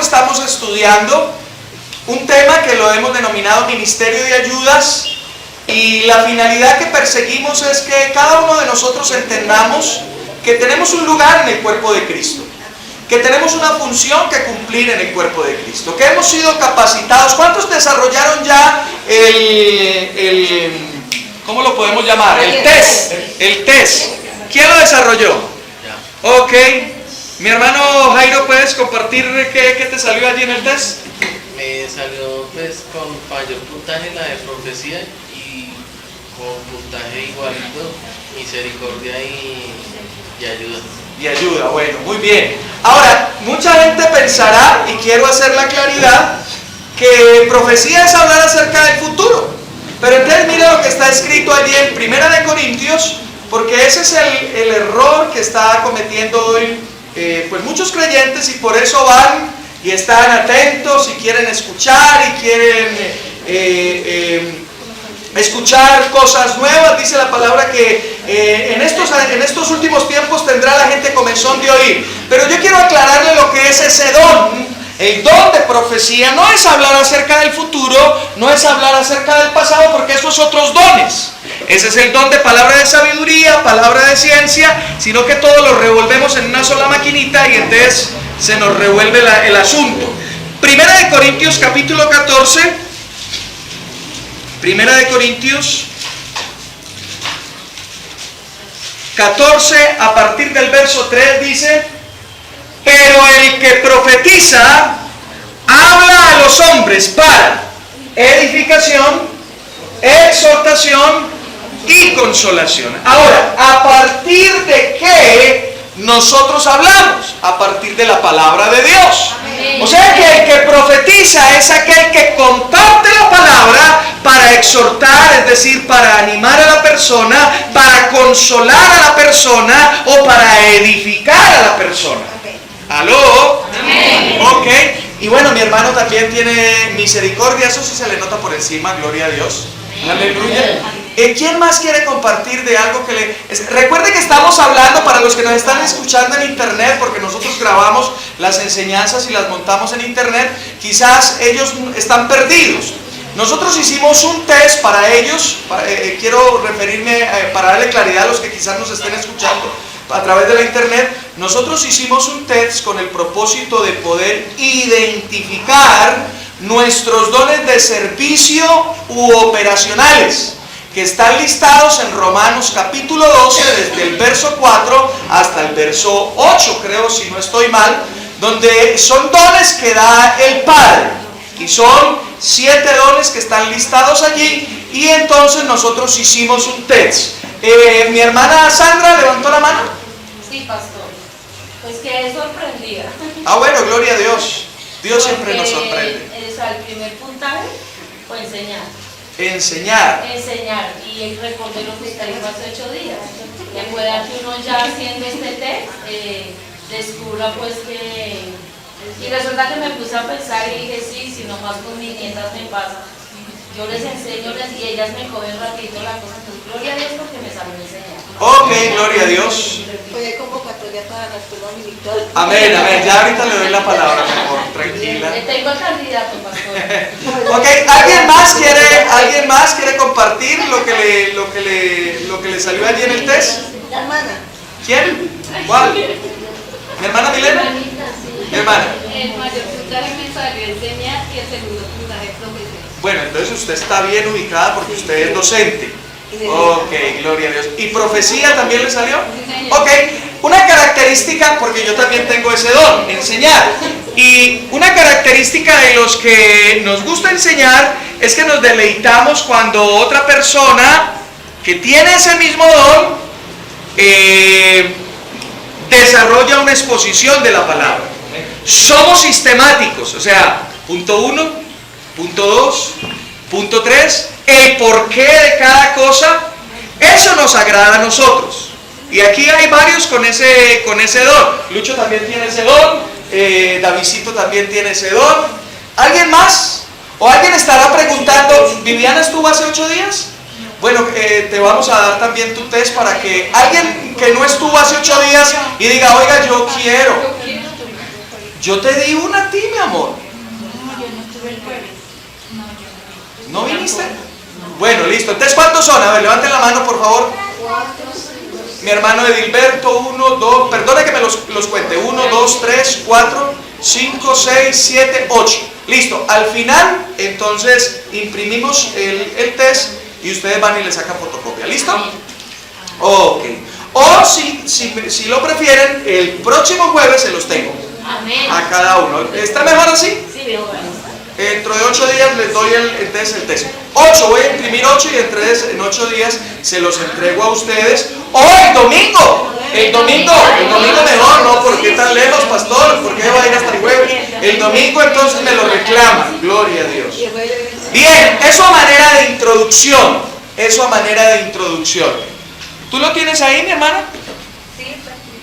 estamos estudiando un tema que lo hemos denominado Ministerio de Ayudas, y la finalidad que perseguimos es que cada uno de nosotros entendamos que tenemos un lugar en el cuerpo de Cristo, que tenemos una función que cumplir en el cuerpo de Cristo, que hemos sido capacitados. ¿Cuántos desarrollaron ya ¿cómo lo podemos llamar? El test. ¿Quién lo desarrolló? Ok. Mi hermano Jairo, ¿puedes compartir qué te salió allí en el test? Me salió pues con mayor puntaje la de profecía y con puntaje igualito misericordia y ayuda. Y ayuda, bueno, muy bien. Ahora, mucha gente pensará, y quiero hacer la claridad, que profecía es hablar acerca del futuro. Pero entonces mira lo que está escrito allí en 1 Corintios, porque ese es el error que está cometiendo hoy pues muchos creyentes, y por eso van y están atentos y quieren escuchar y quieren escuchar cosas nuevas. Dice la palabra que en estos últimos tiempos tendrá la gente comezón de oír. Pero yo quiero aclararle lo que es ese don. El don de profecía no es hablar acerca del futuro, no es hablar acerca del pasado, porque esos otros dones. Ese es el don de palabra de sabiduría, palabra de ciencia, sino que todo lo revolvemos en una sola maquinita y entonces se nos revuelve el asunto. 1 Corintios capítulo 14. 1 Corintios 14, a partir del verso 3 dice: pero el que profetiza habla a los hombres para edificación, exhortación y consolación. Ahora, ¿a partir de qué nosotros hablamos? A partir de la palabra de Dios. O sea que el que profetiza es aquel que comparte la palabra para exhortar, es decir, para animar a la persona, para consolar a la persona o para edificar a la persona. ¿Aló? Amén. Ok. Y bueno, mi hermano también tiene misericordia, eso sí se le nota por encima, gloria a Dios. Aleluya. ¿Quién más quiere compartir de algo que le... Recuerde que estamos hablando, para los que nos están escuchando en internet, porque nosotros grabamos las enseñanzas y las montamos en internet, quizás ellos están perdidos. Nosotros hicimos un test para ellos, quiero referirme para darle claridad a los que quizás nos estén escuchando a través de la internet. Nosotros hicimos un test con el propósito de poder identificar nuestros dones de servicio u operacionales, que están listados en Romanos capítulo 12, desde el verso 4 hasta el verso 8, creo, si no estoy mal, donde son dones que da el Padre, y son 7 dones que están listados allí. Y entonces nosotros hicimos un test. Mi hermana Sandra levantó la mano. Sí, pastor. Pues quedé sorprendida. Ah, bueno, gloria a Dios. Dios siempre nos sorprende. El primer puntaje fue enseñar. Enseñar. Y recordé lo que usted dijo hace 8 días. Que pueda que uno ya haciendo este test descubra pues que... Y resulta que me puse a pensar y dije, sí, si nomás con mis nietas me pasa. Yo les enseño y ellas me cogen ratito la cosa. Entonces, gloria a Dios porque me saben enseñar. Ok, gloria a Dios. Hoy hay convocatoria para la escuela dominical. Amén, amén. Ya ahorita le doy la palabra, mejor, tranquila. Le tengo al candidato, pastor. Ok, ¿alguien más quiere compartir lo que le salió allí en el test? La hermana. ¿Quién? ¿Cuál? ¿Mi hermana Milena? Mi hermana. El mayor puntaje me salió enseñar y el segundo puntaje profesor. Bueno, entonces usted está bien ubicada porque usted es docente. Ok, gloria a Dios. ¿Y profecía también le salió? Ok, una característica, porque yo también tengo ese don, enseñar. Y una característica de los que nos gusta enseñar es que nos deleitamos cuando otra persona que tiene ese mismo don desarrolla una exposición de la palabra. Somos sistemáticos, o sea, punto 1, punto 2, punto 3, el porqué de cada cosa, eso nos agrada a nosotros. Y aquí hay varios con ese don. Lucho también tiene ese don, Davidcito también tiene ese don. ¿Alguien más? ¿O alguien estará preguntando, Viviana estuvo hace 8 días? Bueno, te vamos a dar también tu test para que alguien que no estuvo hace 8 días y diga, oiga, yo Yo te di una a ti, mi amor. ¿No viniste? Bueno, listo. Entonces, ¿cuántos son? A ver, levanten la mano, por favor. Mi hermano Edilberto, 1, 2, perdone que me los cuente. 1, 2, 3, 4, 5, 6, 7, 8. Listo. Al final, entonces, imprimimos el test y ustedes van y le sacan fotocopia. ¿Listo? Ok. O si lo prefieren, el próximo jueves se los tengo. A cada uno. ¿Está mejor así? Sí, veo. Dentro de 8 días les doy el test. 8, voy a imprimir 8 y en 8 días se los entrego a ustedes. ¡Oh, el domingo! El domingo mejor, ¿no? ¿Por qué tan lejos, pastor? ¿Por qué va a ir hasta el jueves? El domingo entonces me lo reclaman. Gloria a Dios. Bien, eso a manera de introducción. ¿Tú lo tienes ahí, mi hermana?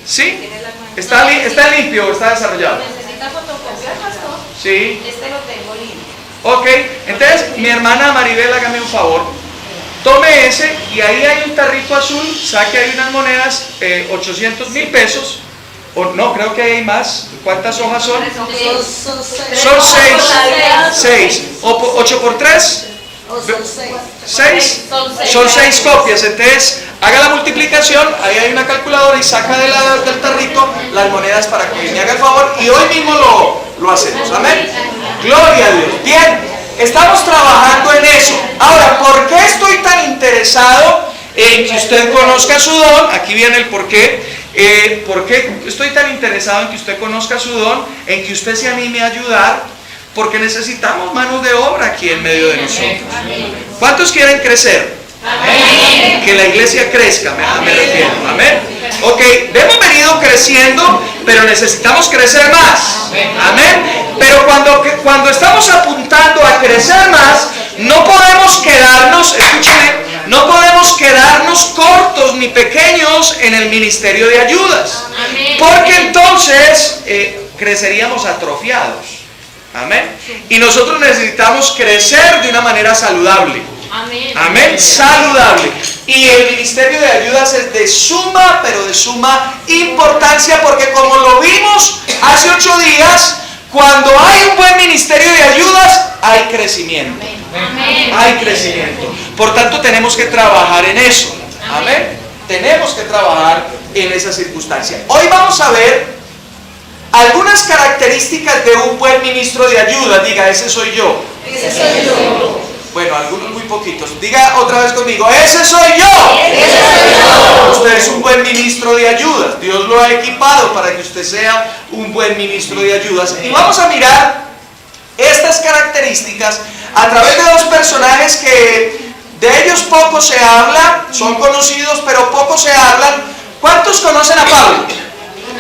¿Sí? ¿Está limpio? ¿Está desarrollado? ¿Necesita fotocopiar, pastor? Sí. Este lo tengo limpio. Ok, entonces mi hermana Maribel, hágame un favor. Tome ese y ahí hay un tarrito azul, saque ahí unas monedas, 800,000 pesos. O no, creo que hay más. ¿Cuántas hojas son? Son 6. 8 por 3. 6. Son 6 copias. Entonces, haga la multiplicación, ahí hay una calculadora y saca del tarrito las monedas para que me haga el favor. Y hoy mismo lo hacemos. Amén. Gloria a Dios. Bien, estamos trabajando en eso. Ahora, ¿por qué estoy tan interesado en que usted conozca su don? Aquí viene el por qué. ¿Por qué estoy tan interesado en que usted conozca su don? En que usted se anime a ayudar. Porque necesitamos manos de obra aquí en medio de nosotros. ¿Cuántos quieren crecer? Amén. Que la iglesia crezca, me refiero. Amén. Ok, hemos venido creciendo, pero necesitamos crecer más. Amén. Pero cuando estamos apuntando a crecer más, no podemos quedarnos, escúcheme, no podemos quedarnos cortos ni pequeños en el ministerio de ayudas. Porque entonces creceríamos atrofiados. Amén. Y nosotros necesitamos crecer de una manera saludable. Amén. Saludable. Y el ministerio de ayudas es de suma, pero de suma importancia, porque como lo vimos hace 8 días, cuando hay un buen ministerio de ayudas, hay crecimiento. Hay crecimiento. Por tanto, tenemos que trabajar en eso. Amén. Tenemos que trabajar en esa circunstancia. Hoy vamos a ver algunas características de un buen ministro de ayuda. Diga, ese soy yo. Ese soy yo. Bueno, algunos muy poquitos. Diga otra vez conmigo, ese soy yo. Ese soy yo. Usted es un buen ministro de ayudas. Dios lo ha equipado para que usted sea un buen ministro de ayudas. Y vamos a mirar estas características a través de 2 personajes que de ellos poco se habla, son conocidos, pero poco se hablan. ¿Cuántos conocen a Pablo?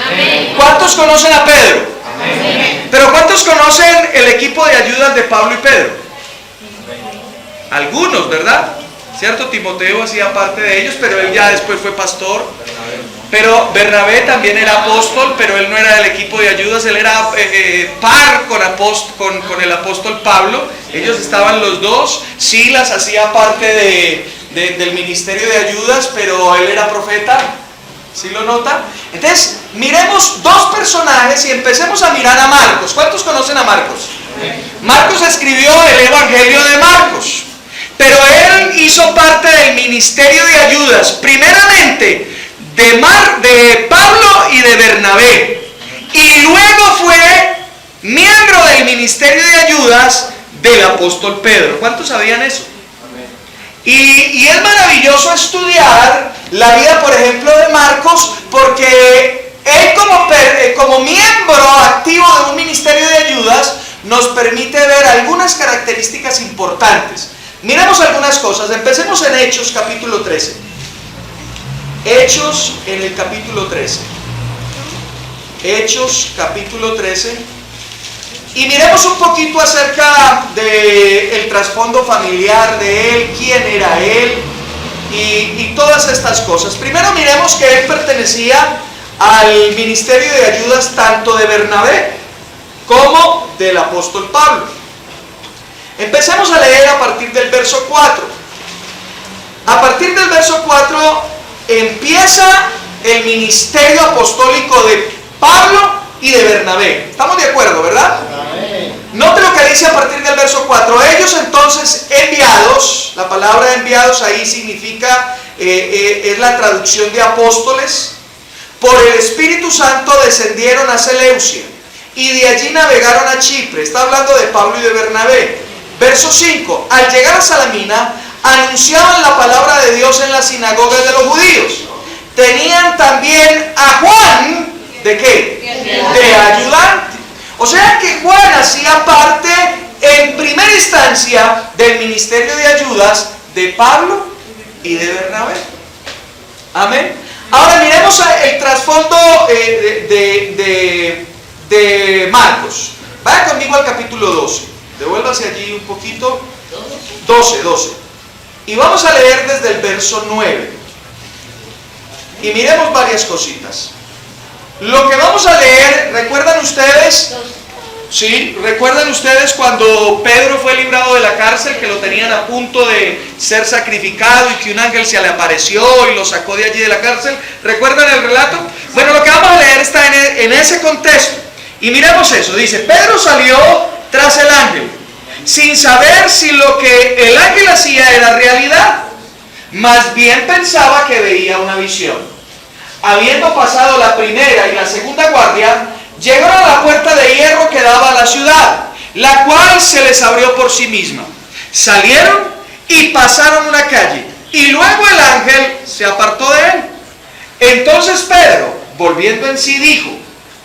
Amén. ¿Cuántos conocen a Pedro? Amén. Pero ¿cuántos conocen el equipo de ayudas de Pablo y Pedro? Algunos, ¿verdad? ¿Cierto? Timoteo hacía parte de ellos, pero él ya después fue pastor. Pero Bernabé también era apóstol, pero él no era del equipo de ayudas, él era par con el apóstol Pablo. Ellos estaban los dos. Silas hacía parte del ministerio de ayudas, pero él era profeta. ¿Sí lo nota? Entonces, miremos 2 personajes y empecemos a mirar a Marcos. ¿Cuántos conocen a Marcos? Marcos escribió el Evangelio de Marcos, pero él hizo parte del ministerio de ayudas, primeramente de Pablo y de Bernabé, y luego fue miembro del ministerio de ayudas del apóstol Pedro. ¿Cuántos sabían eso? Y es maravilloso estudiar la vida, por ejemplo, de Marcos, porque él como miembro activo de un ministerio de ayudas nos permite ver algunas características importantes. Miremos algunas cosas. Empecemos en Hechos capítulo 13. Hechos en el capítulo 13. Hechos capítulo 13. Y miremos un poquito acerca del trasfondo familiar de él, quién era él y todas estas cosas. Primero miremos que él pertenecía al ministerio de ayudas tanto de Bernabé como del apóstol Pablo. Empecemos a leer a partir del verso 4. A partir del verso 4 empieza el ministerio apostólico de Pablo y de Bernabé. ¿Estamos de acuerdo, verdad? Note lo que dice a partir del verso 4. Ellos entonces enviados, la palabra enviados ahí significa, es la traducción de apóstoles, por el Espíritu Santo descendieron a Seleucia y de allí navegaron a Chipre. Está hablando de Pablo y de Bernabé. Verso 5. Al llegar a Salamina, anunciaban la palabra de Dios en las sinagogas de los judíos. Tenían también a Juan, ¿de qué? De ayudante. O sea que Juan hacía parte en primera instancia del ministerio de ayudas de Pablo y de Bernabé. Amén. Ahora miremos el trasfondo de Marcos. Vaya conmigo al capítulo 12. Devuélvase allí un poquito. 12. Y vamos a leer desde el verso 9. Y miremos varias cositas. Lo que vamos a leer, ¿recuerdan ustedes? Sí, ¿recuerdan ustedes cuando Pedro fue librado de la cárcel, que lo tenían a punto de ser sacrificado y que un ángel se le apareció y lo sacó de allí de la cárcel? ¿Recuerdan el relato? Bueno, lo que vamos a leer está en ese contexto. Y miremos eso. Dice, Pedro salió tras el ángel, sin saber si lo que el ángel hacía era realidad. Más bien pensaba que veía una visión. Habiendo pasado la primera y la segunda guardia, llegaron a la puerta de hierro que daba a la ciudad, la cual se les abrió por sí misma. Salieron y pasaron una calle, y luego el ángel se apartó de él. Entonces Pedro, volviendo en sí, dijo,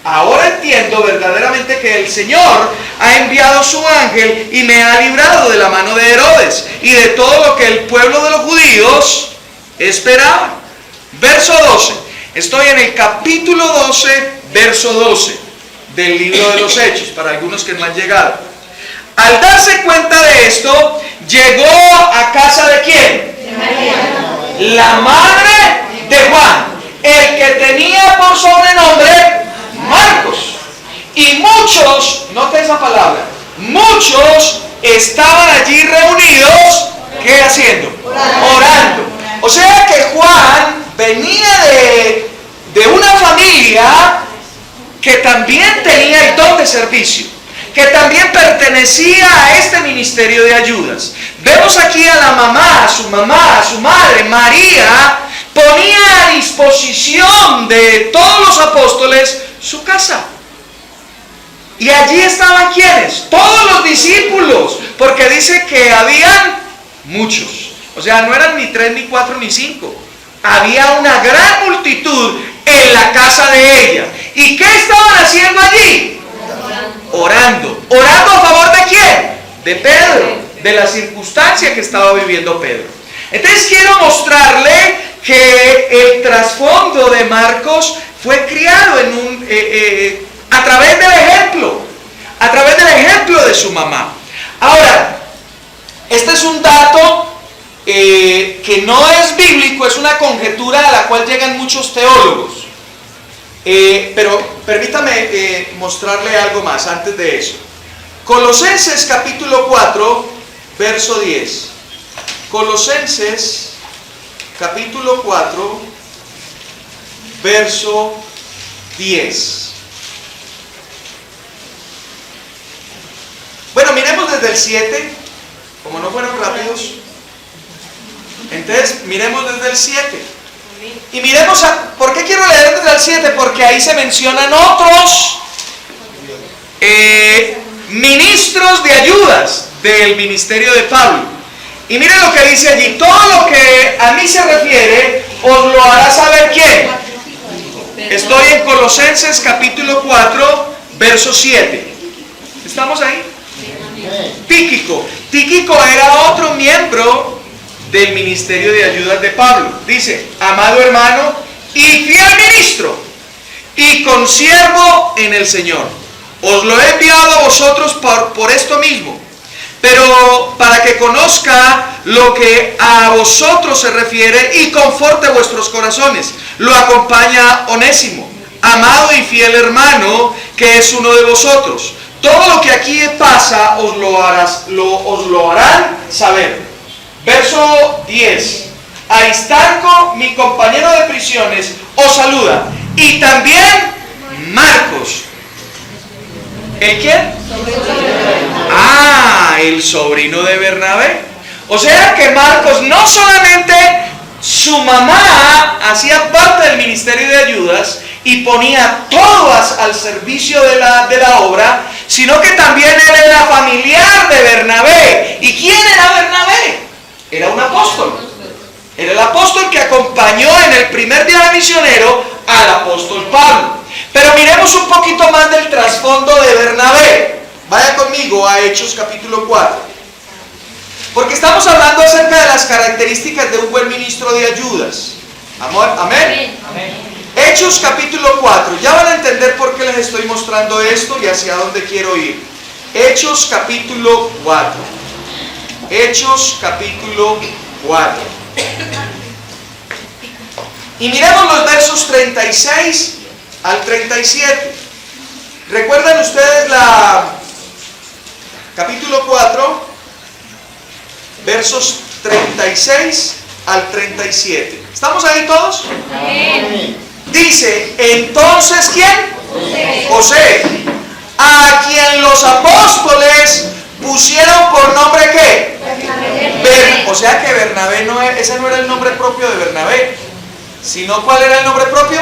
ahora entiendo verdaderamente que el Señor ha enviado su ángel y me ha librado de la mano de Herodes y de todo lo que el pueblo de los judíos esperaba. Verso 12. Estoy en el capítulo 12, verso 12 del libro de los Hechos, para algunos que no han llegado. Al darse cuenta de esto, llegó a casa de ¿quién? De María. La madre de Juan, el que tenía por sobrenombre Marcos. Y muchos, note esa palabra, muchos estaban allí reunidos, ¿qué haciendo? Orando. O sea que Juan venía de una familia que también tenía el don de servicio, que también pertenecía a este ministerio de ayudas. Vemos aquí a la mamá, a su madre, María, ponía a disposición de todos los apóstoles su casa. Y allí estaban ¿quiénes? Todos los discípulos, porque dice que habían muchos. O sea, no eran ni 3, ni 4, ni 5. Había una gran multitud en la casa de ella. ¿Y qué estaban haciendo allí? Orando. ¿Orando a favor de quién? De Pedro, de la circunstancia que estaba viviendo Pedro. Entonces quiero mostrarle que el trasfondo de Marcos fue criado a través del ejemplo de su mamá. Ahora, este es un dato que no es bíblico, es una conjetura a la cual llegan muchos teólogos. Pero permítame mostrarle algo más antes de eso. Colosenses capítulo 4, verso 10. Colosenses capítulo 4, verso 10. Bueno, miremos desde el 7, como no fueron rápidos. Entonces, miremos desde el 7. Y miremos, ¿por qué quiero leer desde el 7? Porque ahí se mencionan otros ministros de ayudas del ministerio de Pablo. Y miren lo que dice allí: todo lo que a mí se refiere, os lo hará saber ¿quién? Estoy en Colosenses capítulo 4, verso 7. ¿Estamos ahí? Tíquico era otro miembro del ministerio de ayudas de Pablo. Dice: amado hermano y fiel ministro y consiervo en el Señor, os lo he enviado a vosotros por esto mismo, pero para que conozca lo que a vosotros se refiere y conforte vuestros corazones. Lo acompaña Onésimo, amado y fiel hermano, que es uno de vosotros. Todo lo que aquí pasa os lo harán saber. Verso 10. Aristarco, mi compañero de prisiones, os saluda. Y también Marcos, ¿El quién? Ah, el sobrino de Bernabé. O sea que Marcos no solamente su mamá hacía parte del ministerio de ayudas y ponía todo al servicio de la obra, sino que también él era familiar de Bernabé. ¿Y quién era Bernabé? Era un apóstol. Era el apóstol que acompañó en el primer viaje misionero al apóstol Pablo. Pero miremos un poquito más del trasfondo de Bernabé. Vaya conmigo a Hechos capítulo 4. Porque estamos hablando acerca de las características de un buen ministro de ayudas. Amén. Hechos capítulo 4. Ya van a entender por qué les estoy mostrando esto y hacia dónde quiero ir. Hechos capítulo 4. Hechos capítulo 4. Y miremos los versos 36 al 37. ¿Recuerdan ustedes capítulo 4, versos 36 al 37? ¿Estamos ahí todos? Amén. Dice, entonces, ¿quién? José, a quien los apóstoles pusieron por nombre ¿qué? O sea que Bernabé ese no era el nombre propio de Bernabé, sino ¿cuál era el nombre propio?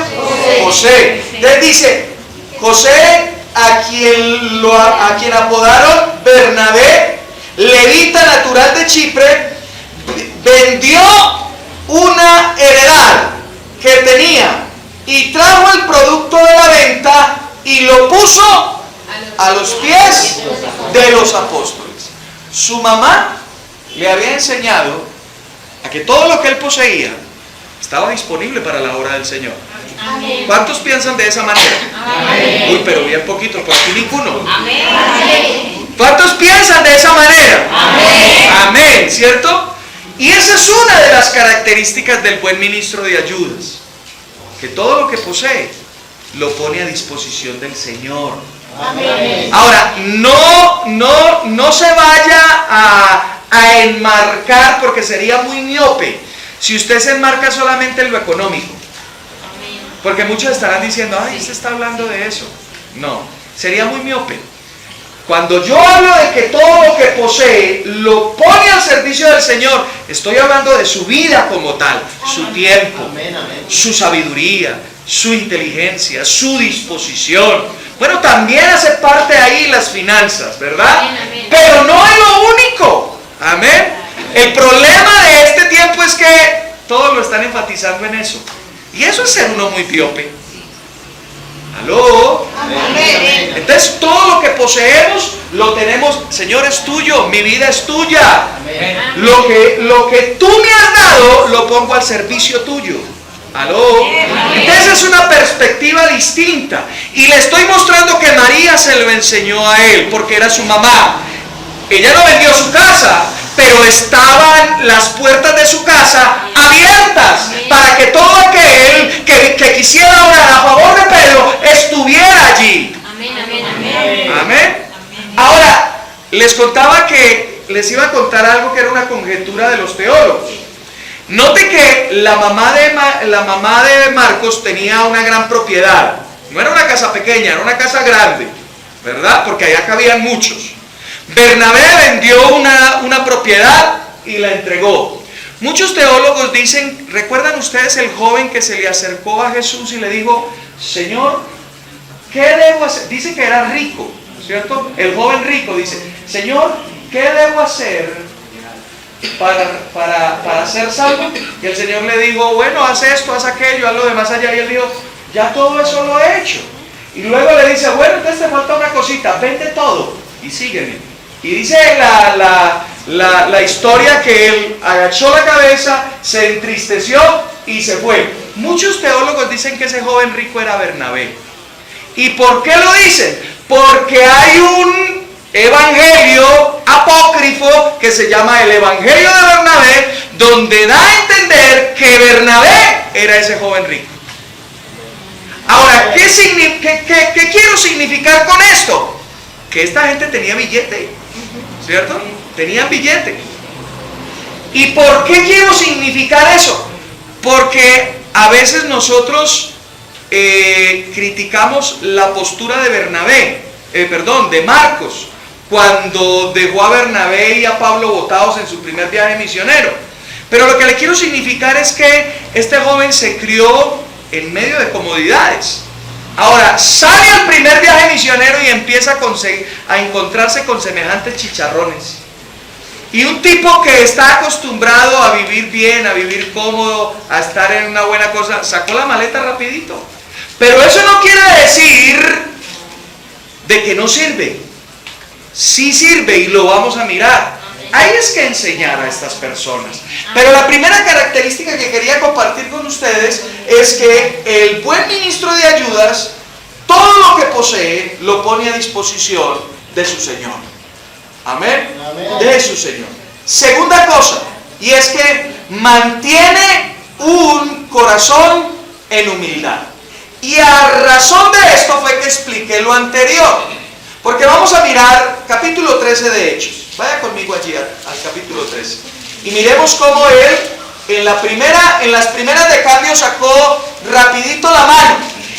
José. Entonces dice, José, a quien apodaron Bernabé, levita natural de Chipre, vendió una heredad que tenía y trajo el producto de la venta y lo puso a los pies de los apóstoles. Su mamá le había enseñado a que todo lo que él poseía estaba disponible para la obra del Señor. Amén. ¿Cuántos piensan de esa manera? Amén. Uy, pero bien poquito, por aquí ninguno. Amén. ¿Cuántos piensan de esa manera? Amén. Amén, ¿cierto? Y esa es una de las características del buen ministro de ayudas, que todo lo que posee lo pone a disposición del Señor. Amén. Ahora, no se vaya a enmarcar, porque sería muy miope si usted se enmarca solamente en lo económico. Porque muchos estarán diciendo, ay, usted está hablando de eso. No, sería muy miope. Cuando yo hablo de que todo lo que posee lo pone al servicio del Señor, estoy hablando de su vida como tal, su tiempo, su sabiduría, su inteligencia, su disposición. Bueno, también hace parte ahí las finanzas, ¿verdad? Pero no es lo único. Amén. El problema de este tiempo es que todos lo están enfatizando en eso. Y eso es ser uno muy miope. ¿Aló? Amén. Entonces todo lo que poseemos lo tenemos. Señor, es tuyo, mi vida es tuya. Lo que tú me has dado lo pongo al servicio tuyo. ¿Aló? Entonces es una perspectiva distinta. Y le estoy mostrando que María se lo enseñó a él porque era su mamá. Ella no vendió su casa, pero estaban las puertas de su casa abiertas para que todo aquel que quisiera orar a favor de Pedro estuviera allí. Amén, amén, amén. Amén. Ahora, les contaba que les iba a contar algo que era una conjetura de los teólogos. Note que la mamá de Marcos tenía una gran propiedad. No era una casa pequeña, era una casa grande, ¿verdad? Porque allá cabían muchos. Bernabé vendió una propiedad y la entregó. Muchos teólogos dicen, ¿recuerdan ustedes el joven que se le acercó a Jesús y le dijo, Señor, ¿qué debo hacer? Dice que era rico, ¿cierto? El joven rico dice, Señor, ¿qué debo hacer para ser salvo? Y el Señor le dijo, bueno, haz esto, haz aquello, haz lo demás allá. Y él dijo, ya todo eso lo he hecho. Y luego le dice, bueno, entonces te falta una cosita, vende todo y sígueme. Y dice la historia que él agachó la cabeza, se entristeció y se fue. Muchos teólogos dicen que ese joven rico era Bernabé. ¿Y por qué lo dicen? Porque hay un evangelio apócrifo que se llama el Evangelio de Bernabé, donde da a entender que Bernabé era ese joven rico. Ahora, ¿qué quiero significar con esto? Que esta gente tenía billete, ¿cierto? Tenían billete. ¿Y por qué quiero significar eso? Porque a veces nosotros criticamos la postura de Bernabé, de Marcos, cuando dejó a Bernabé y a Pablo botados en su primer viaje misionero. Pero lo que le quiero significar es que este joven se crió en medio de comodidades. Ahora, sale al primer viaje misionero y empieza a encontrarse con semejantes chicharrones. Y un tipo que está acostumbrado a vivir bien, a vivir cómodo, a estar en una buena cosa, sacó la maleta rapidito. Pero eso no quiere decir de que no sirve. Sí sirve y lo vamos a mirar. Hay que enseñar a estas personas. Pero la primera característica que quería compartir con ustedes es que el buen ministro de ayudas, todo lo que posee, lo pone a disposición de su Señor. Amén. De su Señor. Segunda cosa, y es que mantiene un corazón en humildad. Y a razón de esto fue que expliqué lo anterior. Porque vamos a mirar capítulo 13 de Hechos. Vaya conmigo allí al capítulo 13. Y miremos cómo él en las primeras de cambio sacó rapidito la mano.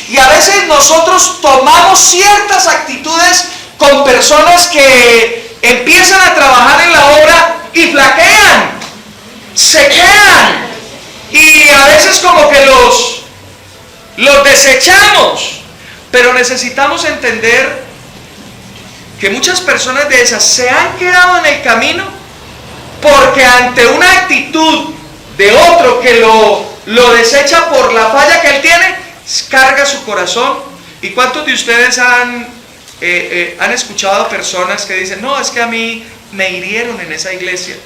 Y a veces nosotros tomamos ciertas actitudes con personas que empiezan a trabajar en la obra y flaquean, se quedan. Y a veces como que los desechamos. Pero necesitamos entender que muchas personas de esas se han quedado en el camino porque ante una actitud de otro que lo desecha por la falla que él tiene, carga su corazón. ¿Y cuántos de ustedes han escuchado personas que dicen, no, es que a mí me hirieron en esa iglesia,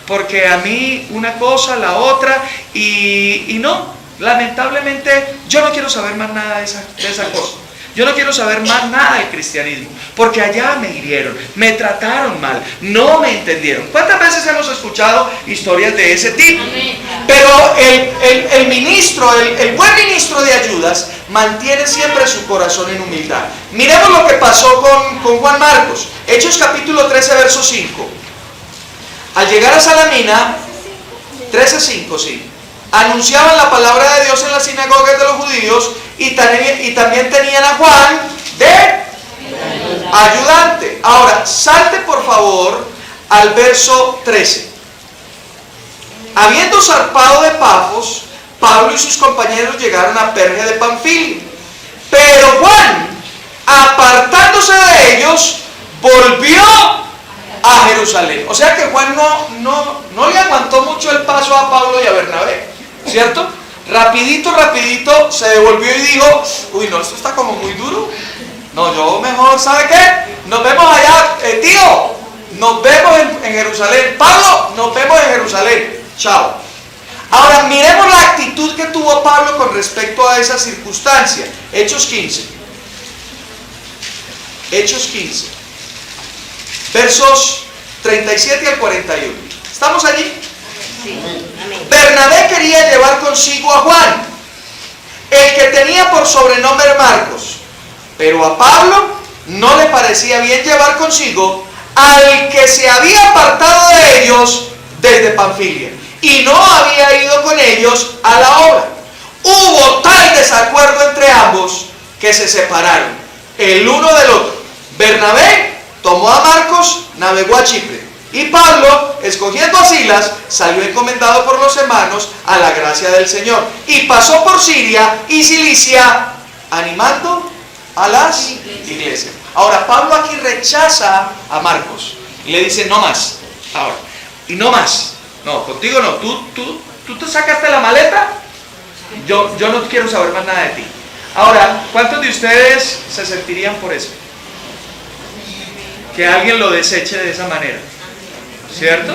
porque a mí una cosa, la otra, y no, lamentablemente yo no quiero saber más nada de esa cosa. Yo no quiero saber más nada del cristianismo, porque allá me hirieron, me trataron mal, no me entendieron. ¿Cuántas veces hemos escuchado historias de ese tipo? Pero el buen ministro de ayudas mantiene siempre su corazón en humildad. Miremos lo que pasó con Juan Marcos. Hechos capítulo 13, verso 5. Al llegar a Salamina, 13:5, sí, anunciaban la palabra de Dios en las sinagogas de los judíos y también tenían a Juan de ayudante. Ahora, salte por favor al verso 13. Habiendo zarpado de Pafos, Pablo y sus compañeros llegaron a Perge de Panfilia. Pero Juan, apartándose de ellos, volvió a Jerusalén. O sea que Juan no le aguantó mucho el paso a Pablo y a Bernabé, ¿cierto? Rapidito se devolvió y dijo, uy, no, esto está como muy duro. No, yo mejor, ¿sabe qué? Nos vemos allá, tío, nos vemos en Jerusalén. Pablo, nos vemos en Jerusalén. Chao. Ahora, miremos la actitud que tuvo Pablo con respecto a esa circunstancia. Hechos 15. Hechos 15. Versos 37 al 41. ¿Estamos allí? Sí. Bernabé quería llevar consigo a Juan, el que tenía por sobrenombre Marcos, pero a Pablo no le parecía bien llevar consigo al que se había apartado de ellos desde Panfilia y no había ido con ellos a la obra. Hubo tal desacuerdo entre ambos que se separaron el uno del otro. Bernabé tomó a Marcos, navegó a Chipre. Y Pablo, escogiendo a Silas, salió encomendado por los hermanos a la gracia del Señor. Y pasó por Siria y Cilicia, animando a las iglesias. Ahora, Pablo aquí rechaza a Marcos. Y le dice, no más. Ahora, y no más. No, contigo no. ¿Tú te sacaste la maleta? Yo no quiero saber más nada de ti. Ahora, ¿cuántos de ustedes se sentirían por eso? Que alguien lo deseche de esa manera. ¿Cierto?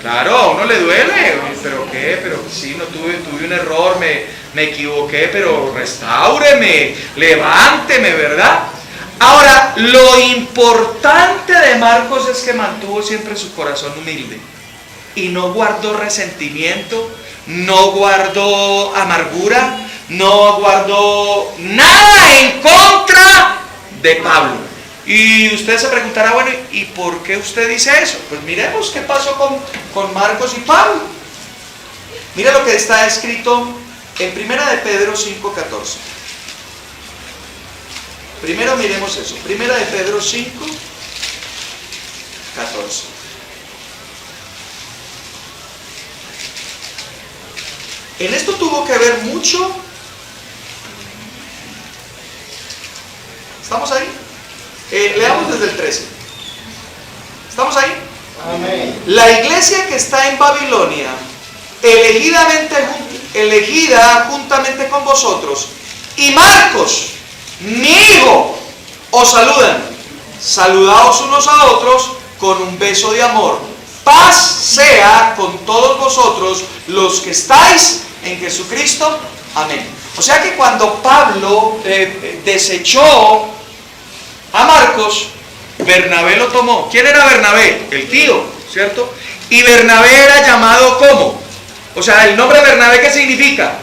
Claro, a uno le duele. ¿Pero qué? Pero sí, no tuve un error, me equivoqué, pero restáureme, levánteme, ¿verdad? Ahora, lo importante de Marcos es que mantuvo siempre su corazón humilde y no guardó resentimiento, no guardó amargura, no guardó nada en contra de Pablo. Y usted se preguntará, bueno, ¿y por qué usted dice eso? Pues miremos qué pasó con Marcos y Pablo. Mira lo que está escrito en 1 de Pedro 5:14. Primero miremos eso. Primera de Pedro 5, 14. En esto tuvo que ver mucho. ¿Estamos ahí? Leamos desde el 13. ¿Estamos ahí? Amén. La iglesia que está en Babilonia, elegida juntamente con vosotros, y Marcos, mi hijo, os saludan. Saludaos unos a otros con un beso de amor. Paz sea con todos vosotros los que estáis en Jesucristo. Amén. O sea que cuando Pablo desechó a Marcos, Bernabé lo tomó. ¿Quién era Bernabé? El tío, ¿cierto? Y Bernabé era llamado ¿cómo? O sea, el nombre Bernabé, ¿qué significa?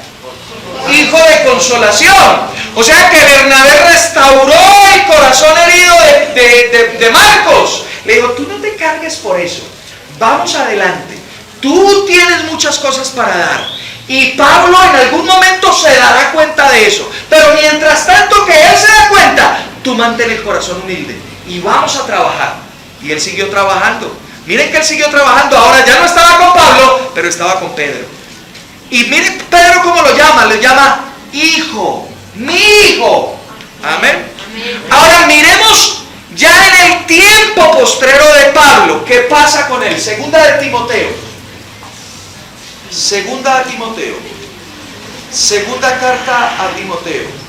Hijo de consolación. O sea que Bernabé restauró el corazón herido de Marcos. Le dijo, tú no te cargues por eso. Vamos adelante. Tú tienes muchas cosas para dar. Y Pablo en algún momento se dará cuenta de eso. Pero mientras tanto que él se da cuenta, tú mantén el corazón humilde. Y vamos a trabajar. Y él siguió trabajando. Miren que él siguió trabajando. Ahora ya no estaba con Pablo, pero estaba con Pedro. Y miren Pedro cómo lo llama. Le llama hijo. Mi hijo. Amén. Ahora miremos ya en el tiempo postrero de Pablo. ¿Qué pasa con él? Segunda de Timoteo. Segunda carta a Timoteo.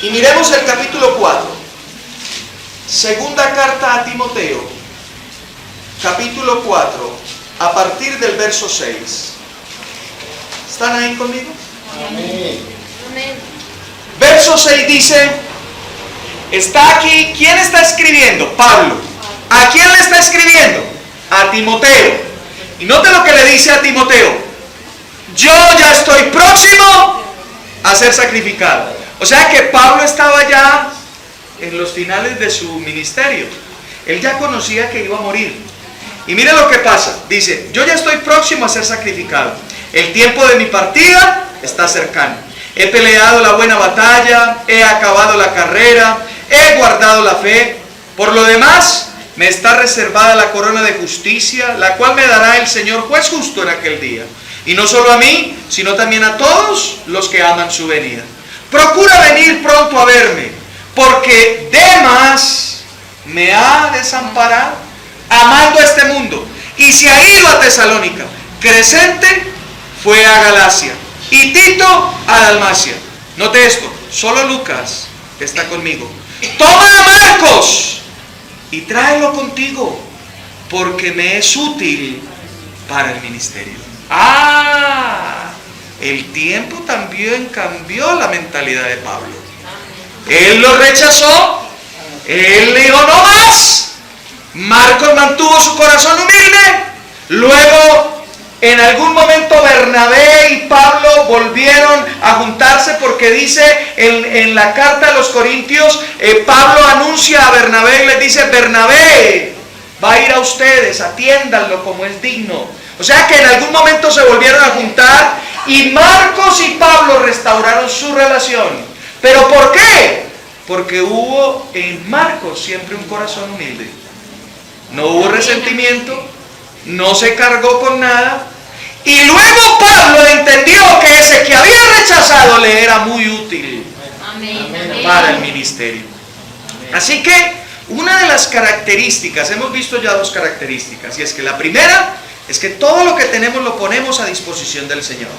Y miremos el capítulo 4. Segunda carta a Timoteo, capítulo 4, a partir del verso 6. ¿Están ahí conmigo? Amén. Verso 6 dice, está aquí, ¿quién está escribiendo? Pablo. ¿A quién le está escribiendo? A Timoteo. Y note lo que le dice a Timoteo. Yo ya estoy próximo a ser sacrificado. O sea que Pablo estaba ya en los finales de su ministerio. Él ya conocía que iba a morir. Y mire lo que pasa. Dice, yo ya estoy próximo a ser sacrificado. El tiempo de mi partida está cercano. He peleado la buena batalla, he acabado la carrera, he guardado la fe. Por lo demás, me está reservada la corona de justicia, la cual me dará el Señor juez justo en aquel día. Y no solo a mí, sino también a todos los que aman su venida. Procura venir pronto a verme, porque Demas me ha desamparado, amando a este mundo, y se ha ido a Tesalónica. Crescente fue a Galacia, y Tito a Dalmacia. Note esto, solo Lucas está conmigo. Toma a Marcos y tráelo contigo, porque me es útil para el ministerio. El tiempo también cambió la mentalidad de Pablo. Él lo rechazó. Él le dijo no más. Marcos mantuvo su corazón humilde. Luego, en algún momento, Bernabé y Pablo volvieron a juntarse, porque dice en la carta a los Corintios, Pablo anuncia a Bernabé y les dice, Bernabé va a ir a ustedes, atiéndanlo como es digno. O sea que en algún momento se volvieron a juntar y Marcos y Pablo restauraron su relación. ¿Pero por qué? Porque hubo en Marcos siempre un corazón humilde. No hubo resentimiento, no se cargó con nada. Y luego Pablo entendió que ese que había rechazado le era muy útil para el ministerio. Así que una de las características, hemos visto ya dos características, y es que la primera es que todo lo que tenemos lo ponemos a disposición del Señor.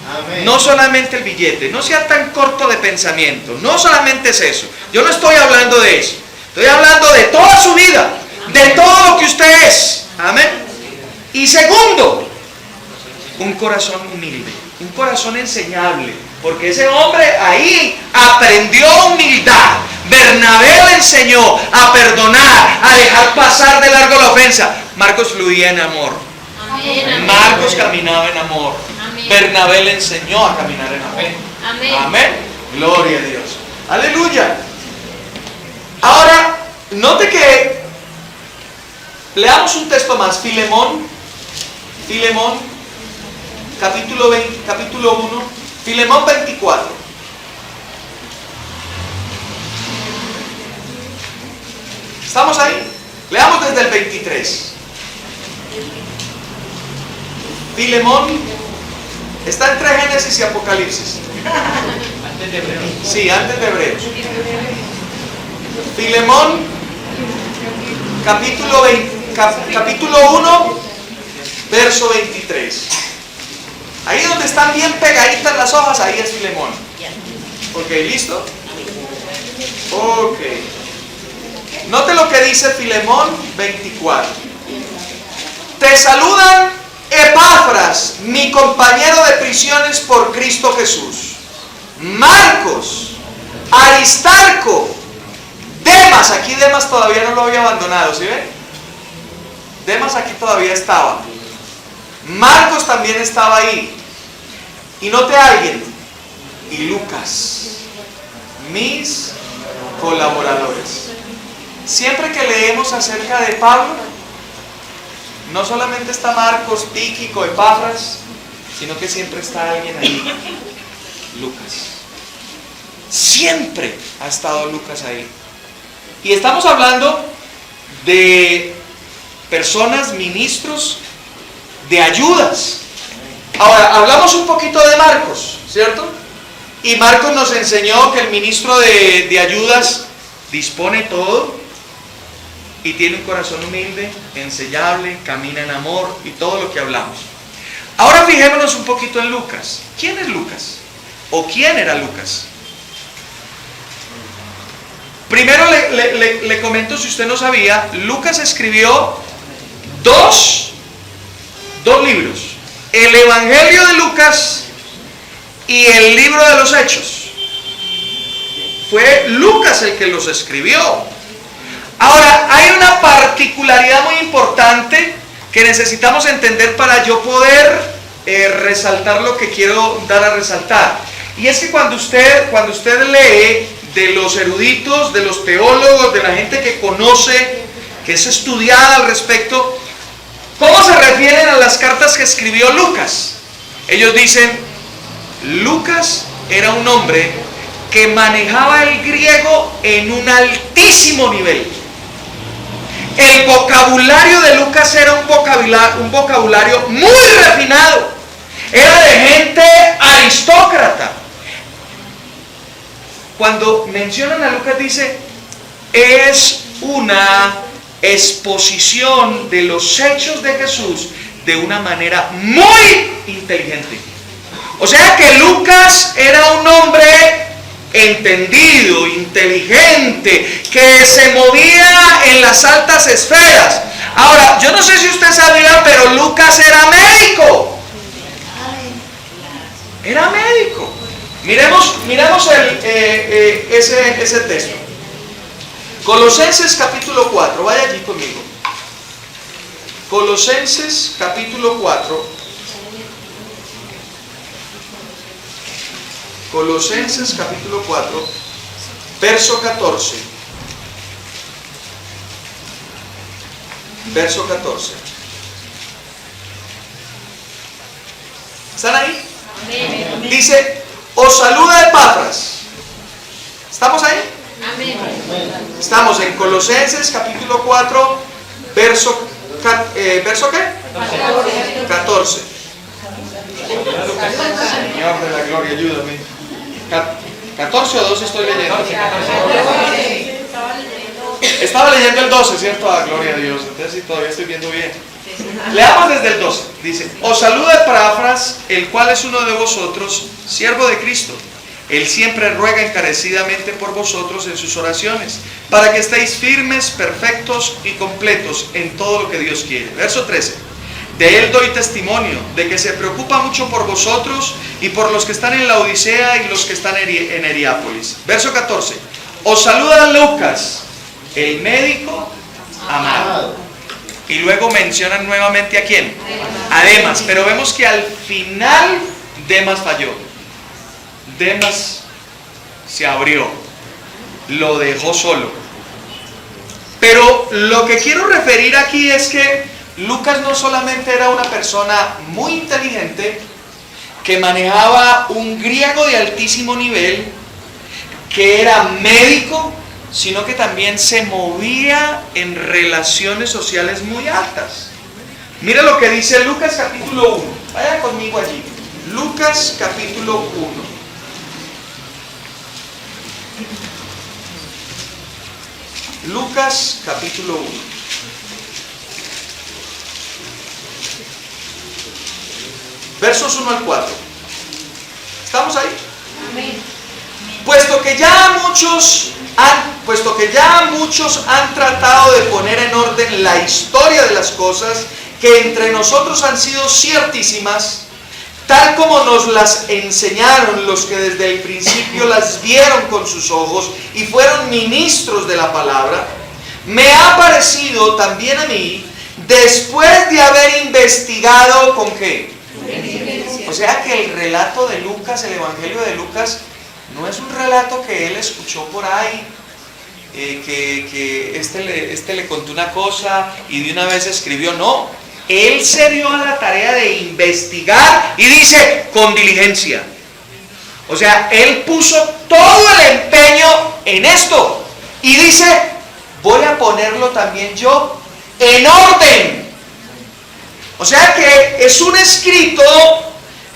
Amén. No solamente el billete, no sea tan corto de pensamiento, no solamente es eso. Yo no estoy hablando de eso, estoy hablando de toda su vida, de todo lo que usted es. Amén. Y segundo, un corazón humilde, un corazón enseñable, porque ese hombre ahí aprendió humildad. Bernabé le enseñó a perdonar, a dejar pasar de largo la ofensa. Marcos fluía en amor. Marcos caminaba en amor. Bernabé le enseñó a caminar en amor. Amén. Gloria a Dios. Aleluya. Ahora, note que leamos un texto más. Filemón, capítulo 1, Filemón 24. ¿Estamos ahí? Leamos desde el 23. Filemón está entre Génesis y Apocalipsis. Antes de Hebreos. Sí, antes de Hebreos. Filemón, capítulo 1, verso 23. Ahí donde están bien pegaditas las hojas, ahí es Filemón. Ok, ¿listo? Ok. Note lo que dice Filemón 24. Te saludan Epafras, mi compañero de prisiones por Cristo Jesús, Marcos, Aristarco, Demas. Aquí Demas todavía no lo había abandonado, ¿sí ven? Demas aquí todavía estaba. Marcos también estaba ahí. Y note a alguien. Y Lucas, mis colaboradores. Siempre que leemos acerca de Pablo, no solamente está Marcos, Tíquico, Epafras, sino que siempre está alguien ahí. Lucas. Siempre ha estado Lucas ahí. Y estamos hablando de personas, ministros, de ayudas. Ahora, hablamos un poquito de Marcos, ¿cierto? Y Marcos nos enseñó que el ministro de ayudas dispone todo y tiene un corazón humilde, enseñable, camina en amor y todo lo que hablamos. Ahora fijémonos un poquito en Lucas. ¿Quién es Lucas? ¿O quién era Lucas? Primero le comento, si usted no sabía, Lucas escribió dos libros. El Evangelio de Lucas y el libro de los Hechos. Fue Lucas el que los escribió. Ahora, hay una particularidad muy importante que necesitamos entender para yo poder resaltar lo que quiero dar a resaltar. Y es que cuando usted lee de los eruditos, de los teólogos, de la gente que conoce, que es estudiada al respecto, ¿cómo se refieren a las cartas que escribió Lucas? Ellos dicen, Lucas era un hombre que manejaba el griego en un altísimo nivel. El vocabulario de Lucas era un vocabulario muy refinado. Era de gente aristócrata. Cuando mencionan a Lucas dice, es una exposición de los hechos de Jesús de una manera muy inteligente. O sea que Lucas era un hombre entendido, inteligente, que se movía en las altas esferas. Ahora, yo no sé si usted sabía, pero Lucas era médico. Era médico. Miremos ese texto. Colosenses capítulo 4, vaya allí conmigo. Colosenses capítulo 4. Colosenses capítulo 4, verso 14. Verso 14. ¿Están ahí? Amén. Dice, os saluda Epafras. ¿Estamos ahí? Amén. Estamos en Colosenses capítulo 4, verso ¿qué? 14. Señor de la gloria, ayúdame. 14 o 12 estoy leyendo. Estaba leyendo el 12, ¿cierto? Ah, gloria a Dios. Entonces sí, todavía estoy viendo bien. Leamos desde el 12. Dice, os saluda Epafras, el cual es uno de vosotros, siervo de Cristo. Él siempre ruega encarecidamente por vosotros en sus oraciones, para que estéis firmes, perfectos y completos en todo lo que Dios quiere. Verso 13. De él doy testimonio, de que se preocupa mucho por vosotros y por los que están en la Odisea y los que están en Heriápolis. Verso 14. Os saluda Lucas, el médico amado. Y luego mencionan nuevamente ¿a quién? A Demas. Pero vemos que al final Demas falló. Demas se abrió, lo dejó solo. Pero lo que quiero referir aquí es que Lucas no solamente era una persona muy inteligente, que manejaba un griego de altísimo nivel, que era médico, sino que también se movía en relaciones sociales muy altas. Mira lo que dice Lucas capítulo 1. Vaya conmigo allí. Lucas capítulo 1. Lucas capítulo 1. Versos 1 al 4. ¿Estamos ahí? Amén. Puesto que ya muchos han tratado de poner en orden la historia de las cosas que entre nosotros han sido ciertísimas, tal como nos las enseñaron los que desde el principio las vieron con sus ojos y fueron ministros de la palabra, me ha parecido también a mí, después de haber investigado ¿con qué? O sea que el relato de Lucas, el Evangelio de Lucas, no es un relato que él escuchó por ahí, que este le contó una cosa y de una vez escribió. No, él se dio a la tarea de investigar y dice con diligencia. O sea, él puso todo el empeño en esto y dice, voy a ponerlo también yo en orden. O sea que es un escrito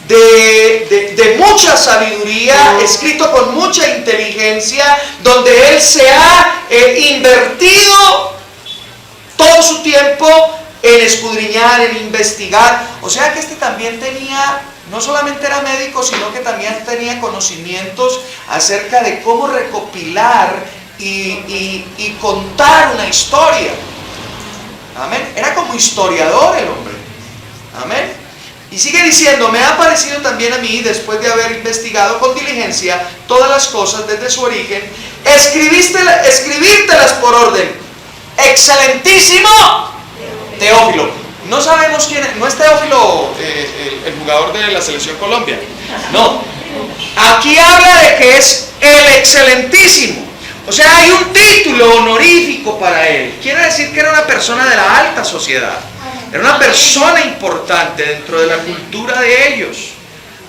de mucha sabiduría, escrito con mucha inteligencia, donde él se ha invertido todo su tiempo en escudriñar, en investigar. O sea que este también tenía, no solamente era médico, sino que también tenía conocimientos acerca de cómo recopilar y contar una historia. Amén. Era como historiador el hombre. Amén. Y sigue diciendo, me ha parecido también a mí, después de haber investigado con diligencia todas las cosas desde su origen, escribírtelas por orden. Excelentísimo Teófilo. No sabemos quién es, no es Teófilo el jugador de la selección Colombia. No. Aquí habla de que es el excelentísimo. O sea, hay un título honorífico para él. Quiere decir que era una persona de la alta sociedad. Era una persona importante dentro de la cultura de ellos.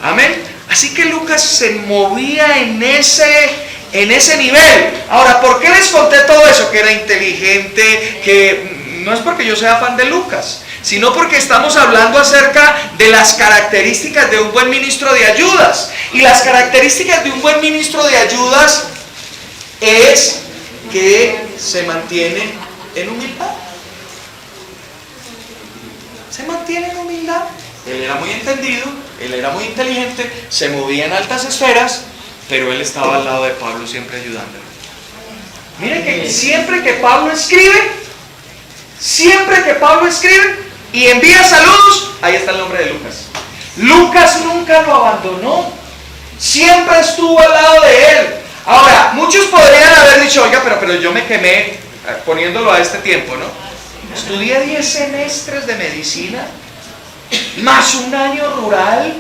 Amén. Así que Lucas se movía en ese nivel. Ahora, ¿por qué les conté todo eso? Que era inteligente, que no es porque yo sea fan de Lucas, sino porque estamos hablando acerca de las características de un buen ministro de ayudas. Y las características de un buen ministro de ayudas es que se mantiene en humildad. Se mantiene en humildad. Él era muy entendido, él era muy inteligente, se movía en altas esferas, pero él estaba al lado de Pablo siempre ayudándolo. Miren que siempre que Pablo escribe y envía saludos, ahí está el nombre de Lucas. Lucas nunca lo abandonó, siempre estuvo al lado de él. Ahora, muchos podrían haber dicho, oiga, pero yo me quemé poniéndolo a este tiempo, ¿no? Estudié 10 semestres de medicina, más un año rural,